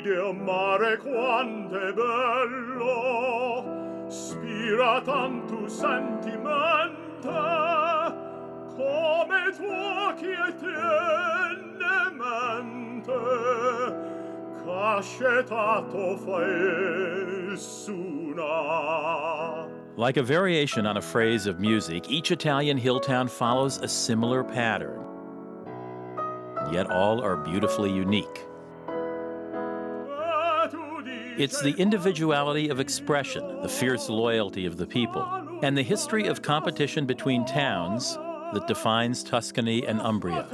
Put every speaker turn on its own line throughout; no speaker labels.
che mare quant'è bello, spira tanto sentimento, come tuo chietenemente, cascetato fai suna.
Like a variation on a phrase of music, each Italian hill town follows a similar pattern. Yet all are beautifully unique. It's the individuality of expression, the fierce loyalty of the people, and the history of competition between towns that defines Tuscany and Umbria.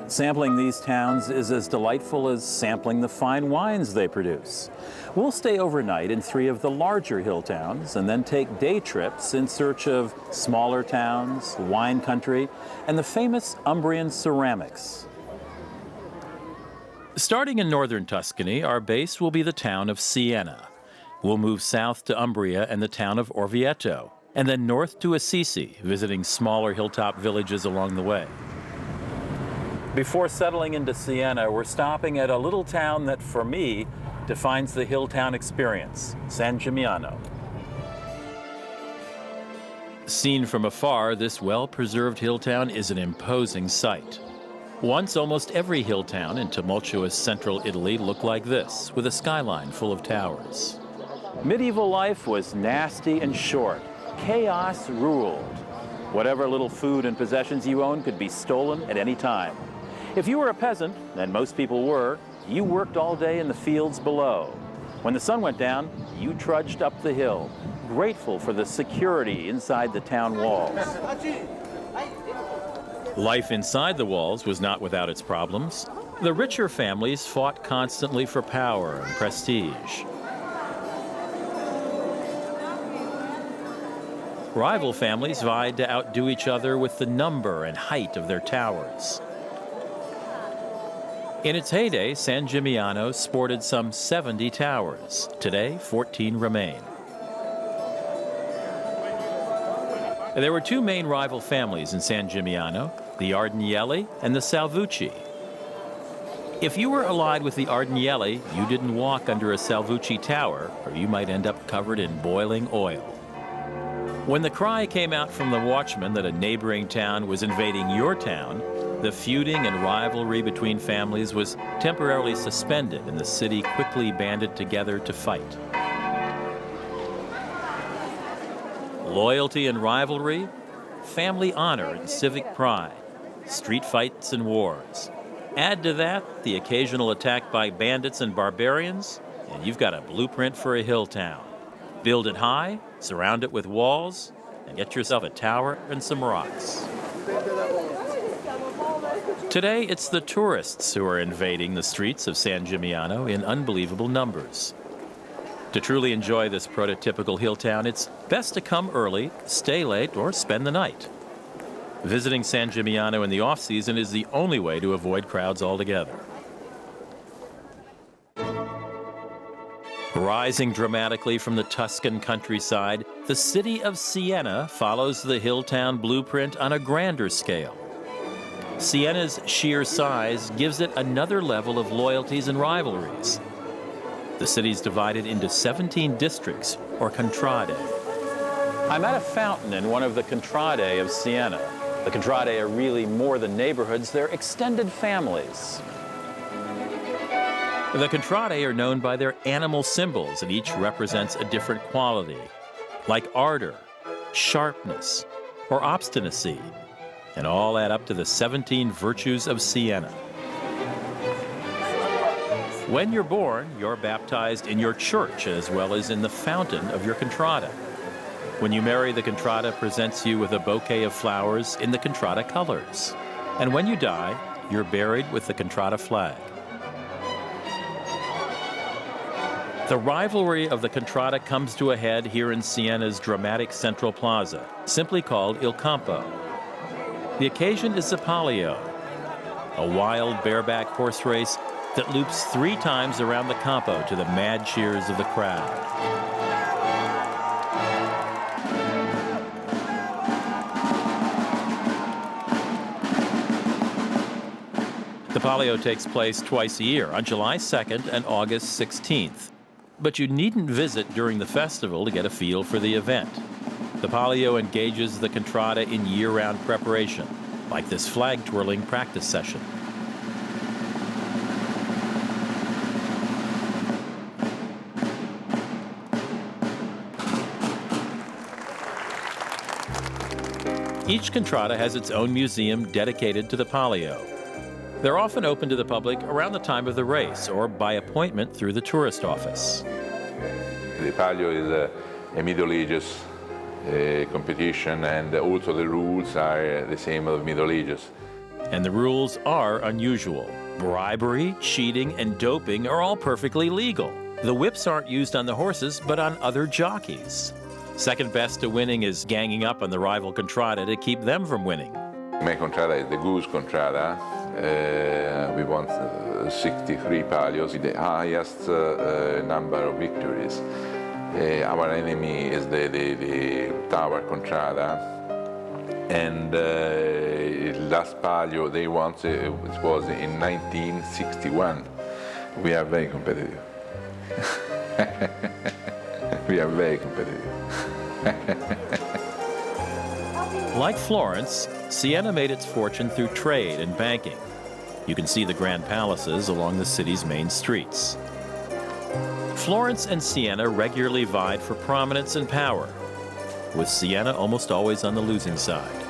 Sampling these towns is as delightful as sampling the fine wines they produce. We'll stay overnight in 3 of the larger hill towns and then take day trips in search of smaller towns, wine country, and the famous Umbrian ceramics. Starting in northern Tuscany, our base will be the town of Siena. We'll move south to Umbria and the town of Orvieto, and then north to Assisi, visiting smaller hilltop villages along the way. Before settling into Siena, we're stopping at a little town that, for me, defines the hill town experience, San Gimignano. Seen from afar, this well-preserved hill town is an imposing sight. Once, almost every hill town in tumultuous central Italy looked like this, with a skyline full of towers. Medieval life was nasty and short. Chaos ruled. Whatever little food and possessions you owned could be stolen at any time. If you were a peasant, and most people were, you worked all day in the fields below. When the sun went down, you trudged up the hill, grateful for the security inside the town walls. Life inside the walls was not without its problems. The richer families fought constantly for power and prestige. Rival families vied to outdo each other with the number and height of their towers. In its heyday, San Gimignano sported some 70 towers. Today, 14 remain. There were 2 main rival families in San Gimignano, the Ardanielli and the Salvucci. If you were allied with the Ardanielli, you didn't walk under a Salvucci tower, or you might end up covered in boiling oil. When the cry came out from the watchman that a neighboring town was invading your town, the feuding and rivalry between families was temporarily suspended, and the city quickly banded together to fight. Loyalty and rivalry, family honor and civic pride, street fights and wars. Add to that the occasional attack by bandits and barbarians, and you've got a blueprint for a hill town. Build it high, surround it with walls, and get yourself a tower and some rocks. Today, it's the tourists who are invading the streets of San Gimignano in unbelievable numbers. To truly enjoy this prototypical hill town, it's best to come early, stay late, or spend the night. Visiting San Gimignano in the off-season is the only way to avoid crowds altogether. Rising dramatically from the Tuscan countryside, the city of Siena follows the hill town blueprint on a grander scale. Siena's sheer size gives it another level of loyalties and rivalries. The city's divided into 17 districts, or contrade. I'm at a fountain in one of the contrade of Siena. The contrade are really more than neighborhoods, they're extended families. The contrade are known by their animal symbols, and each represents a different quality, like ardor, sharpness, or obstinacy, and all add up to the 17 virtues of Siena. When you're born, you're baptized in your church as well as in the fountain of your contrada. When you marry, the contrada presents you with a bouquet of flowers in the contrada colors. And when you die, you're buried with the contrada flag. The rivalry of the contrada comes to a head here in Siena's dramatic central plaza, simply called Il Campo. The occasion is the Palio. a wild bareback horse race that loops 3 times around the Campo to the mad cheers of the crowd. The Palio takes place twice a year, on July 2nd and August 16th. But you needn't visit during the festival to get a feel for the event. The Palio engages the Contrada in year-round preparation, like this flag-twirling practice session. Each Contrada has its own museum dedicated to the Palio. They're often open to the public around the time of the race or by appointment through the tourist office.
The Palio is a Middle Ages competition, and also the rules are the same as Middle Ages.
And the rules are unusual. Bribery, cheating, and doping are all perfectly legal. The whips aren't used on the horses, but on other jockeys. Second best to winning is ganging up on the rival Contrada to keep them from winning.
My Contrada is the Goose Contrada. We won 63 Palios, the highest number of victories. Our enemy is the Tower Contrada, and last Palio they won it was in 1961. We are very competitive. We are very competitive.
Like Florence, Siena made its fortune through trade and banking. You can see the grand palaces along the city's main streets. Florence and Siena regularly vied for prominence and power, with Siena almost always on the losing side.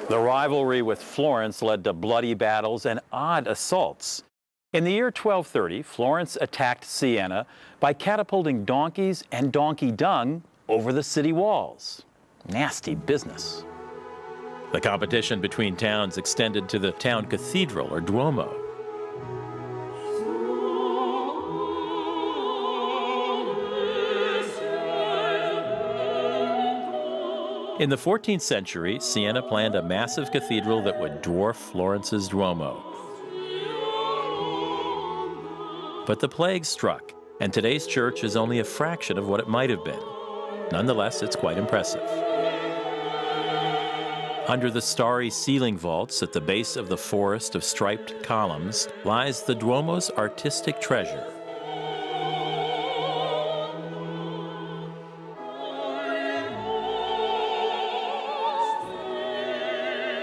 The rivalry with Florence led to bloody battles and odd assaults. In the year 1230, Florence attacked Siena by catapulting donkeys and donkey dung over the city walls. Nasty business. The competition between towns extended to the town cathedral or Duomo. In the 14th century, Siena planned a massive cathedral that would dwarf Florence's Duomo. But the plague struck, and today's church is only a fraction of what it might have been. Nonetheless, it's quite impressive. Under the starry ceiling vaults at the base of the forest of striped columns lies the Duomo's artistic treasure.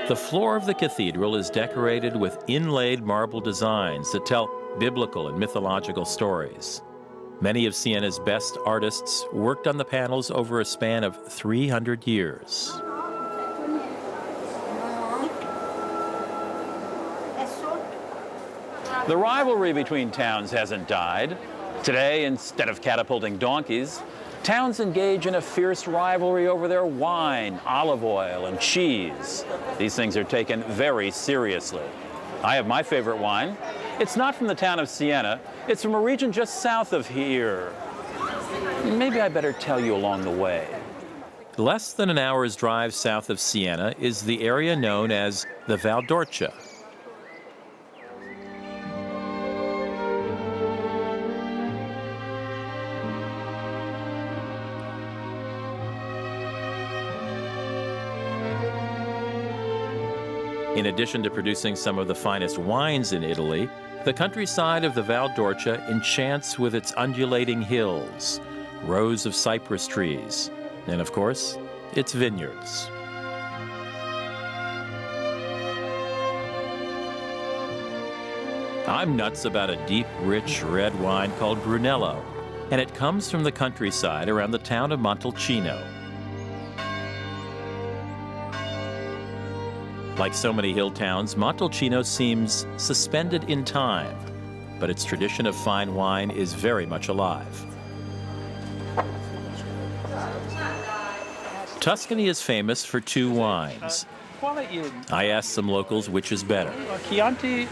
The floor of the cathedral is decorated with inlaid marble designs that tell biblical and mythological stories. Many of Siena's best artists worked on the panels over a span of 300 years. The rivalry between towns hasn't died. Today, instead of catapulting donkeys, towns engage in a fierce rivalry over their wine, olive oil, and cheese. These things are taken very seriously. I have my favorite wine. It's not from the town of Siena. It's from a region just south of here. Maybe I better tell you along the way. Less than an hour's drive south of Siena is the area known as the Val d'Orcia. In addition to producing some of the finest wines in Italy, the countryside of the Val d'Orcia enchants with its undulating hills, rows of cypress trees, and of course, its vineyards. I'm nuts about a deep, rich red wine called Brunello, and it comes from the countryside around the town of Montalcino. Like so many hill towns, Montalcino seems suspended in time, but its tradition of fine wine is very much alive. Tuscany is famous for 2 wines. I asked some locals which is better. Chianti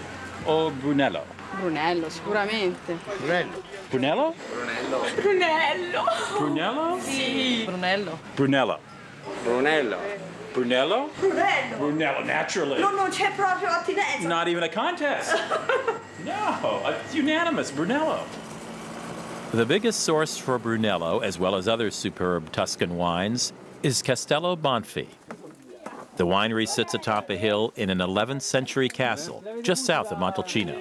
or Brunello?
Brunello, sicuramente.
Brunello.
Brunello?
Brunello!
Brunello?
Sì. Brunello.
Brunello.
Brunello.
Brunello?
Brunello.
Brunello, naturally.
No, non c'è proprio attinenza.
Not even a contest. No, it's unanimous, Brunello. The biggest source for Brunello, as well as other superb Tuscan wines, is Castello Bonfi. The winery sits atop a hill in an 11th century castle, just south of Montalcino.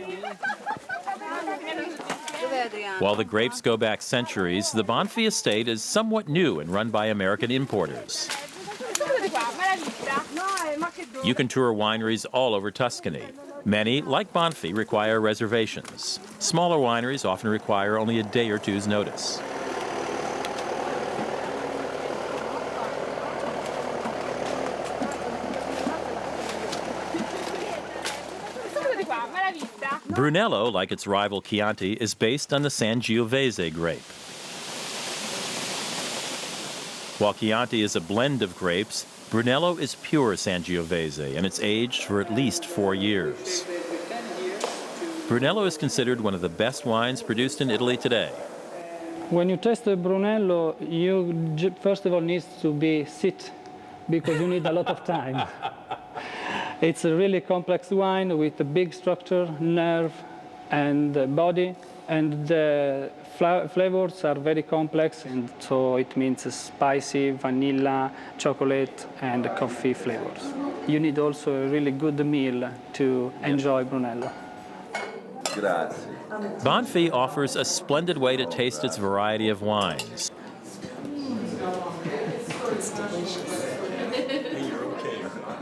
While the grapes go back centuries, the Bonfi estate is somewhat new and run by American importers. You can tour wineries all over Tuscany. Many, like Bonfi, require reservations. Smaller wineries often require only a day or two's notice. Brunello, like its rival Chianti, is based on the Sangiovese grape. While Chianti is a blend of grapes, Brunello is pure Sangiovese, and it's aged for at least 4 years. Brunello is considered one of the best wines produced in Italy today.
When you taste the Brunello, you first of all need to be sit, because you need a lot of time. It's a really complex wine with a big structure, nerve, and body, and the flavors are very complex, and so it means spicy, vanilla, chocolate, and coffee flavors. You need also a really good meal to enjoy Brunello.
Grazie.
Bonfi offers a splendid way to taste its variety of wines.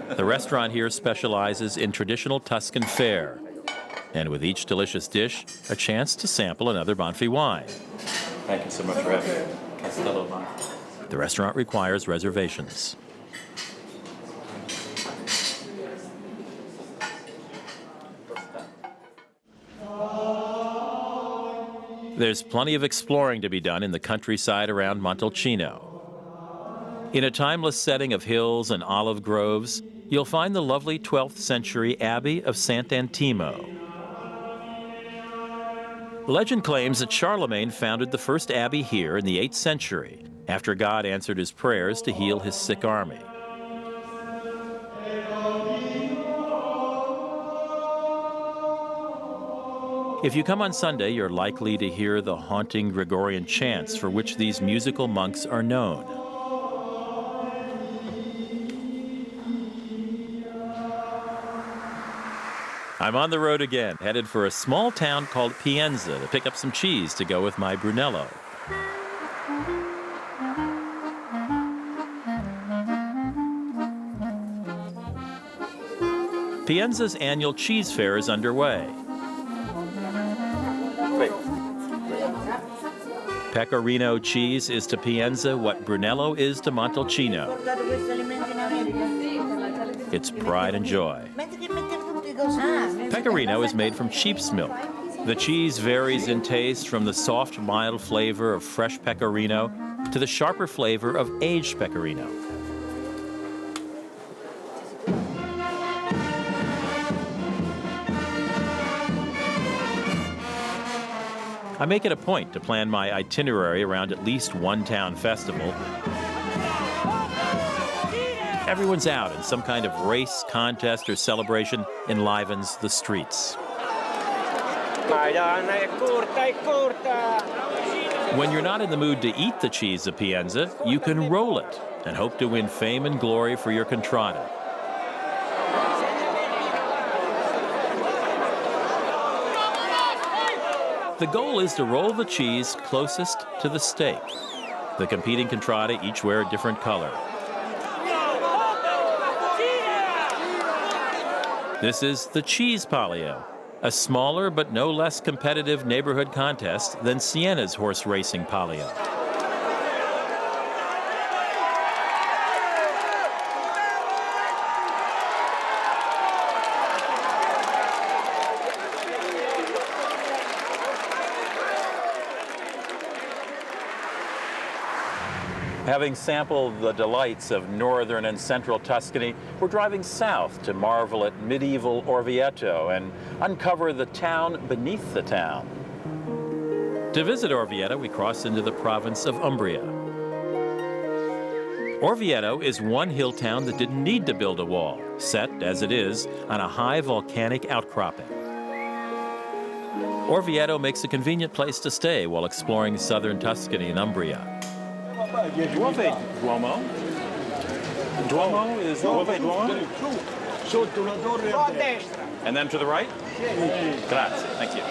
The restaurant here specializes in traditional Tuscan fare, and with each delicious dish, a chance to sample another Bonfi wine.
Thank you so much for having me. Castello Bonfi.
The restaurant requires reservations. There's plenty of exploring to be done in the countryside around Montalcino. In a timeless setting of hills and olive groves, you'll find the lovely 12th century Abbey of Sant'Antimo. Legend claims that Charlemagne founded the first abbey here in the 8th century, after God answered his prayers to heal his sick army. If you come on Sunday, you're likely to hear the haunting Gregorian chants for which these musical monks are known. I'm on the road again, headed for a small town called Pienza to pick up some cheese to go with my Brunello. Pienza's annual cheese fair is underway. Pecorino cheese is to Pienza what Brunello is to Montalcino. It's pride and joy. Pecorino is made from sheep's milk. The cheese varies in taste from the soft, mild flavor of fresh pecorino to the sharper flavor of aged pecorino. I make it a point to plan my itinerary around at least one town festival. Everyone's out, and some kind of race, contest, or celebration enlivens the streets. When you're not in the mood to eat the cheese of Pienza, you can roll it and hope to win fame and glory for your contrada. The goal is to roll the cheese closest to the stake. The competing contrada each wear a different color. This is the Cheese Palio, a smaller but no less competitive neighborhood contest than Siena's horse racing Palio. Having sampled the delights of northern and central Tuscany, we're driving south to marvel at medieval Orvieto and uncover the town beneath the town. To visit Orvieto, we cross into the province of Umbria. Orvieto is one hill town that didn't need to build a wall, set, as it is, on a high volcanic outcropping. Orvieto makes a convenient place to stay while exploring southern Tuscany and Umbria.
Dove Duomo? Duomo is Dove Duomo? And then to the right? Grazie, thank you.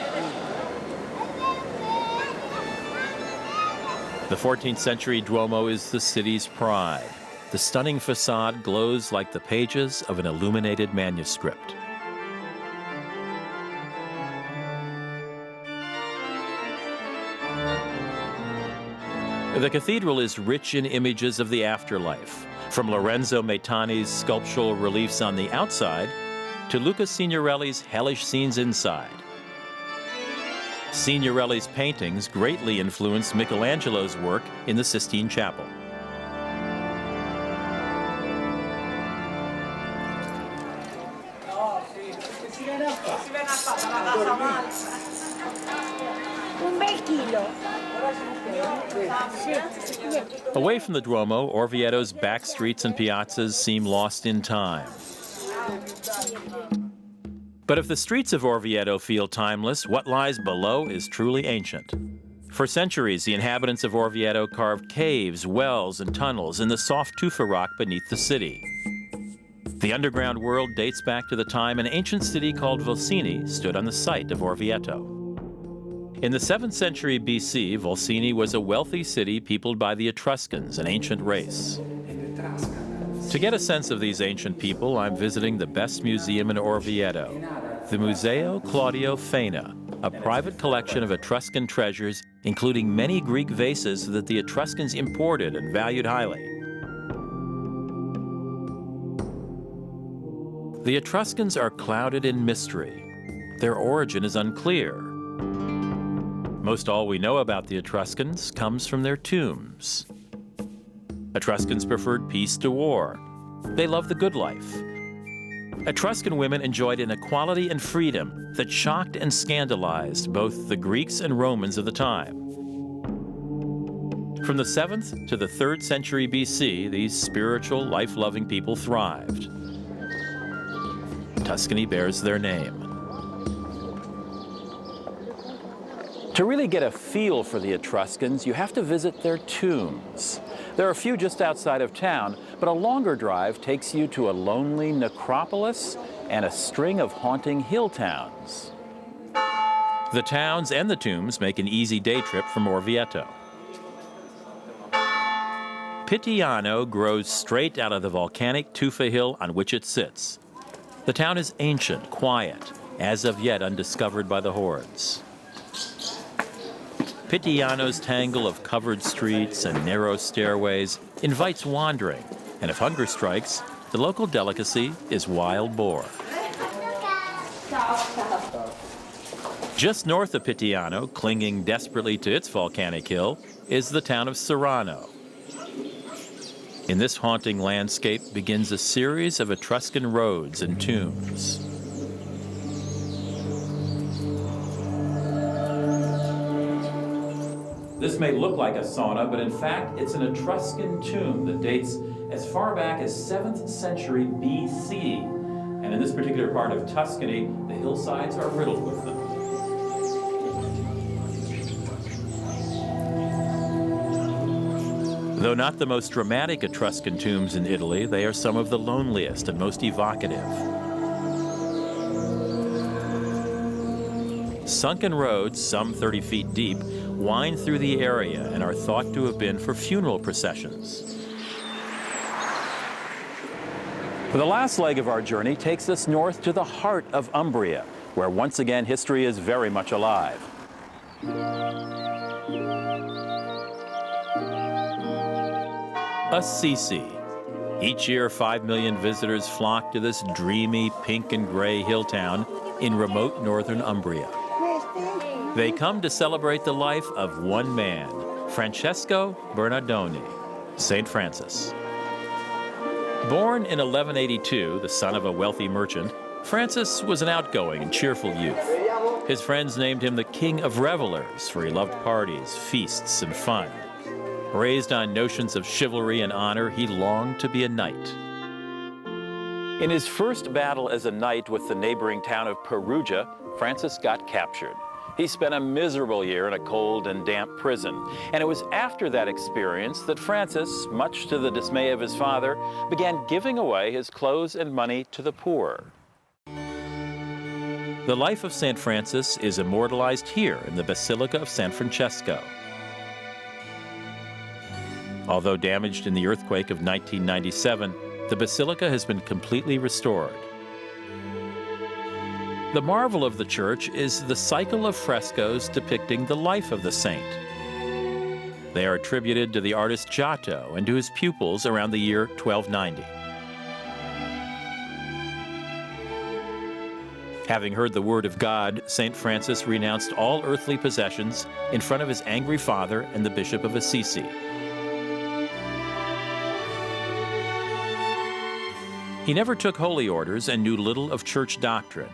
The 14th century Duomo is the city's pride. The stunning facade glows like the pages of an illuminated manuscript. The cathedral is rich in images of the afterlife, from Lorenzo Maitani's sculptural reliefs on the outside to Luca Signorelli's hellish scenes inside. Signorelli's paintings greatly influenced Michelangelo's work in the Sistine Chapel.
Un bel chilo.
Away from the Duomo, Orvieto's back streets and piazzas seem lost in time. But if the streets of Orvieto feel timeless, what lies below is truly ancient. For centuries, the inhabitants of Orvieto carved caves, wells, and tunnels in the soft tufa rock beneath the city. The underground world dates back to the time an ancient city called Volsini stood on the site of Orvieto. In the 7th century BC, Volsini was a wealthy city peopled by the Etruscans, an ancient race. To get a sense of these ancient people, I'm visiting the best museum in Orvieto, the Museo Claudio Fena, a private collection of Etruscan treasures, including many Greek vases that the Etruscans imported and valued highly. The Etruscans are clouded in mystery. Their origin is unclear. Most all we know about the Etruscans comes from their tombs. Etruscans preferred peace to war. They loved the good life. Etruscan women enjoyed an equality and freedom that shocked and scandalized both the Greeks and Romans of the time. From the 7th to the 3rd century BC, these spiritual, life-loving people thrived. Tuscany bears their name. To really get a feel for the Etruscans, you have to visit their tombs. There are a few just outside of town, but a longer drive takes you to a lonely necropolis and a string of haunting hill towns. The towns and the tombs make an easy day trip from Orvieto. Pittiano grows straight out of the volcanic tufa hill on which it sits. The town is ancient, quiet, as of yet undiscovered by the hordes. Pittiano's tangle of covered streets and narrow stairways invites wandering, and if hunger strikes, the local delicacy is wild boar. Just north of Pittiano, clinging desperately to its volcanic hill, is the town of Serrano. In this haunting landscape begins a series of Etruscan roads and tombs. This may look like a sauna, but in fact, it's an Etruscan tomb that dates as far back as 7th century BC. And in this particular part of Tuscany, the hillsides are riddled with them. Though not the most dramatic Etruscan tombs in Italy, they are some of the loneliest and most evocative. Sunken roads, some 30 feet deep, wind through the area and are thought to have been for funeral processions. The last leg of our journey takes us north to the heart of Umbria, where once again history is very much alive. Assisi. Each year, 5 million visitors flock to this dreamy pink and gray hill town in remote northern Umbria. They come to celebrate the life of one man, Francesco Bernardoni, St. Francis. Born in 1182, the son of a wealthy merchant, Francis was an outgoing and cheerful youth. His friends named him the King of Revelers, for he loved parties, feasts, and fun. Raised on notions of chivalry and honor, he longed to be a knight. In his first battle as a knight with the neighboring town of Perugia, Francis got captured. He spent a miserable year in a cold and damp prison. And it was after that experience that Francis, much to the dismay of his father, began giving away his clothes and money to the poor. The life of St. Francis is immortalized here in the Basilica of San Francesco. Although damaged in the earthquake of 1997, the basilica has been completely restored. The marvel of the church is the cycle of frescoes depicting the life of the saint. They are attributed to the artist Giotto and to his pupils around the year 1290. Having heard the word of God, St. Francis renounced all earthly possessions in front of his angry father and the Bishop of Assisi. He never took holy orders and knew little of church doctrine.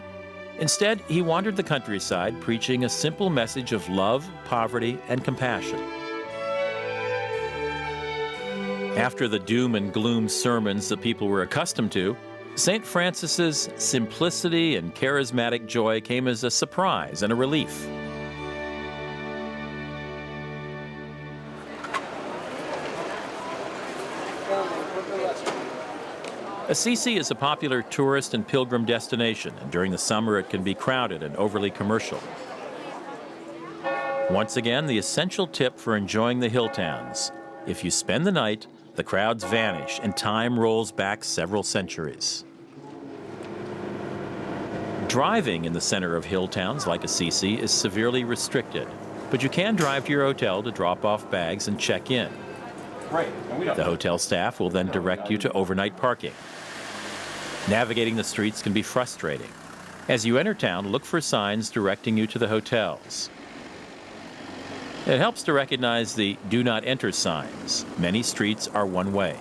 Instead, he wandered the countryside preaching a simple message of love, poverty, and compassion. After the doom and gloom sermons the people were accustomed to, St. Francis's simplicity and charismatic joy came as a surprise and a relief. Assisi is a popular tourist and pilgrim destination, and during the summer it can be crowded and overly commercial. Once again, the essential tip for enjoying the hill towns: if you spend the night, the crowds vanish and time rolls back several centuries. Driving in the center of hill towns like Assisi is severely restricted, but you can drive to your hotel to drop off bags and check in. The hotel staff will then direct you to overnight parking. Navigating the streets can be frustrating. As you enter town, look for signs directing you to the hotels. It helps to recognize the "Do Not Enter" signs. Many streets are one way.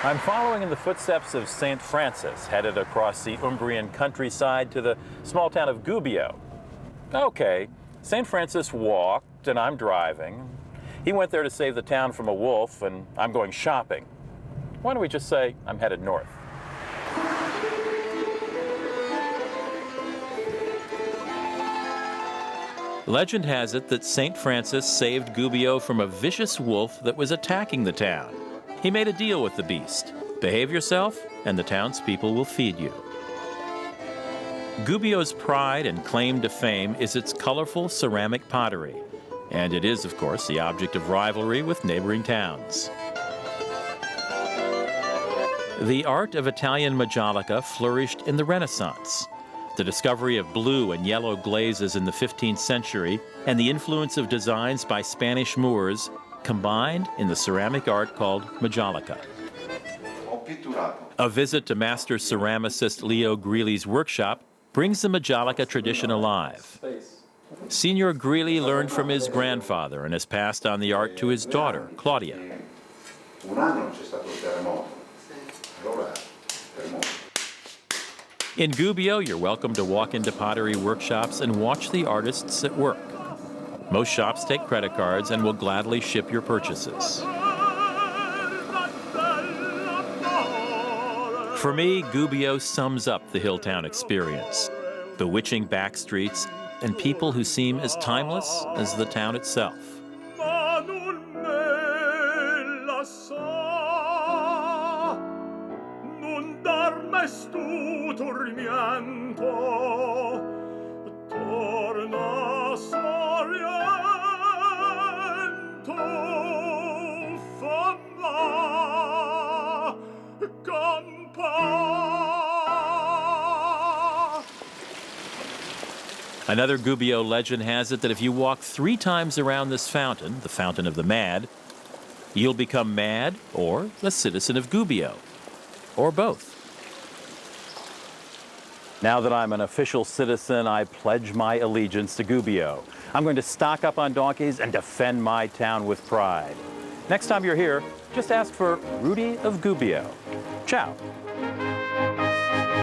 I'm following in the footsteps of St. Francis, headed across the Umbrian countryside to the small town of Gubbio. Okay, St. Francis walked and I'm driving. He went there to save the town from a wolf, and I'm going shopping. Why don't we just say I'm headed north? Legend has it that St. Francis saved Gubbio from a vicious wolf that was attacking the town. He made a deal with the beast. Behave yourself, and the townspeople will feed you. Gubbio's pride and claim to fame is its colorful ceramic pottery. And it is, of course, the object of rivalry with neighboring towns. The art of Italian Majolica flourished in the Renaissance. The discovery of blue and yellow glazes in the 15th century and the influence of designs by Spanish Moors combined in the ceramic art called Majolica. A visit to master ceramicist Leo Greeley's workshop brings the Majolica tradition alive. Signor Greeley learned from his grandfather and has passed on the art to his daughter, Claudia. In Gubbio, you're welcome to walk into pottery workshops and watch the artists at work. Most shops take credit cards and will gladly ship your purchases. For me, Gubbio sums up the Hilltown experience. Bewitching back streets and people who seem as timeless as the town itself. Another Gubbio legend has it that if you walk 3 times around this fountain, the Fountain of the Mad, you'll become mad or a citizen of Gubbio, or both. Now that I'm an official citizen, I pledge my allegiance to Gubbio. I'm going to stock up on donkeys and defend my town with pride. Next time you're here, just ask for Rudy of Gubbio. Ciao.